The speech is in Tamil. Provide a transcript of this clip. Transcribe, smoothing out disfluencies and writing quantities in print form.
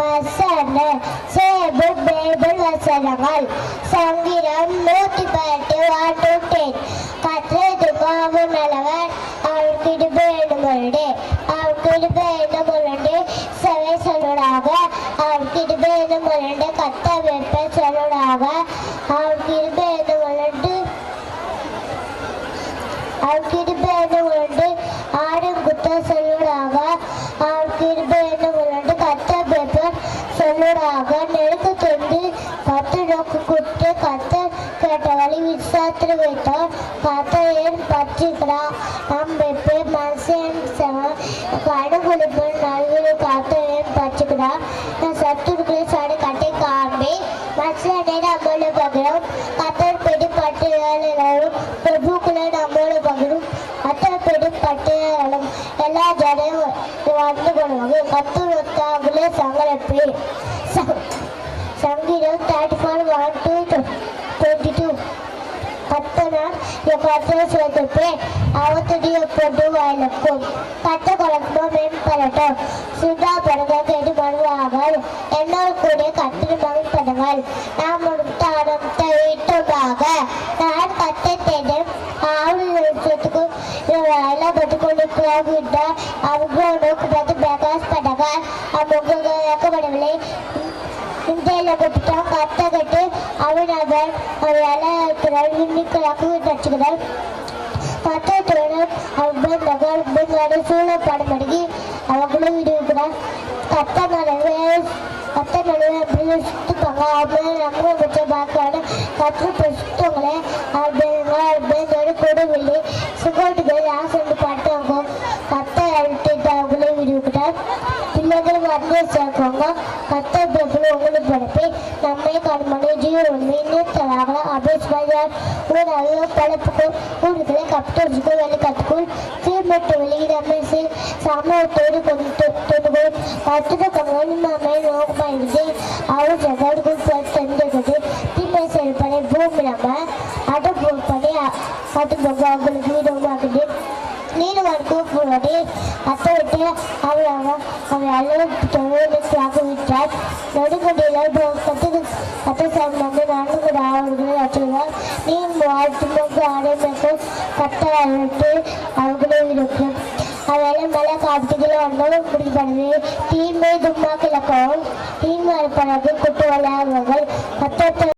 வசன சேபுல் பேபுல் வசனங்கள் சங்கீதம் 118 1-10 கற்றது காவும் நல்லவர் அவருக்கு இடுபேணுமுள்ளே அவருக்கு இடுபேணுமுள்ளே செவை சொல்லுடாக அவருக்கு இடுபேணுமுள்ளே கத்த வெப்ப சொல்லுடாக அவருக்கு இடுபேணுமுள்ளே அவருக்கு இடுபேணுமுள்ளே ஆடும் குத்த சொல்லுடாக அவருக்கு இடுபேணுமுள்ளே கத்த வெப்ப சொல்லுடாக நெருக்கு தொண்டு கத்து நோக்கு குட்டு கத்த கேட்ட வழி விசாத்திர வைத்தார் கத்த ஏன் பற்றிக்கிறா நம் வெப்பே மனுஷன் கடுகுளிப்பு நல்விடு காத்த ஏன் பற்றிக்கிறா நான் சத்துருக்குள்ள சாடி கட்டை காண்பே மனுஷனே நம்மளோட பகிரும் கத்தர் பெடி பட்டியலும் பிரபுக்குள்ள நம்மளோட பகிரும் கத்தர் பெடி பட்டியலும் எல்லா ஜனையும் வந்து கொள்வாங்க கத்தர் ஒத்தாங்களே சங்கரப்பே சங்கீதம் 34:1-22 கத்தனார் கத்தரை சேர்த்துப்பே அவத்துடைய பொது வாயிலுக்கும் கத்த குழப்பம் மேம்படட்டும் சுதா படங்கள் கேட்டு மனுவார்கள் என்னோடு கூட கத்திரி மகிழ்படுங்கள் நாம் முட்டாரத்தை வீட்டுமாக நான் கத்தை தேடும் ஆவணத்துக்கும் எல்லாம் பட்டுக்கொண்டு போகின்றார் அவங்க நோக்கு பார்த்து பிரகாஷ்படுங்கள் அவங்க இயக்கப்படவில்லை இந்தியில கட்டிட்டான் கத்த கட்டு அவன் இருக்கிறார் இன்னைக்கு வச்சுக்கிறார் கத்தத்துடன் அவன் நகர் சூழப்பாடு மடங்கி அவங்களும் விடுவிக்கிறார் கத்த நடுவே சுத்துப்பாங்க அவங்க நம்ம வச்ச பார்க்காடு கற்று சுத்தவங்களே அவங்க கொடுவில்லை சுகோட்டுகள் ஆசை பாட்டாங்க கத்த அழுத்திட்டு அவங்களே விடுவிக்கிறார் பிள்ளைகள் வந்து சேர்க்குவாங்க கத்த பிரபுல உங்களுக்கு படைப்பை நம்மை கண்மனை ஜீவன் மீனத்தராக அபேஸ்மரியார் ஒரு நல்ல பழப்புக்கும் ஊர்களை கப்டோஜுக்கும் வெளி கற்றுக்குள் சீர்மட்டு வெளியிடமே சமூகத்தோடு தொண்டுகள் கத்துட்டு கண்மை நோக்கமாயிருந்து அவர் ஜகடுக்குள் தெரிஞ்சது தீமை செயல்படை பூமி நம்ம அடுப்படை அதுபோக அவங்களுக்கு வீடமாக்குது நீலவன் கூப்பிடுவது அத்தை விட்டு அவரை அளவுக்கு விட்டார் நடுக்கொண்டியில் கத்தை சார்ந்து 4 அவர்களை அற்றுகிறார் நீர் வாழ்த்து நோக்கு அடைமைக்கு கத்தை அழைத்து அவர்களே இருக்கும் அவையெல்லாம் மழை காப்பீடுகளை வந்தாலும் பிடிப்படுது தீமை தும்மா கிழக்கவும் தீமை அழைப்பதற்கு குட்டு விளையாடுவார்கள் கத்தத்தை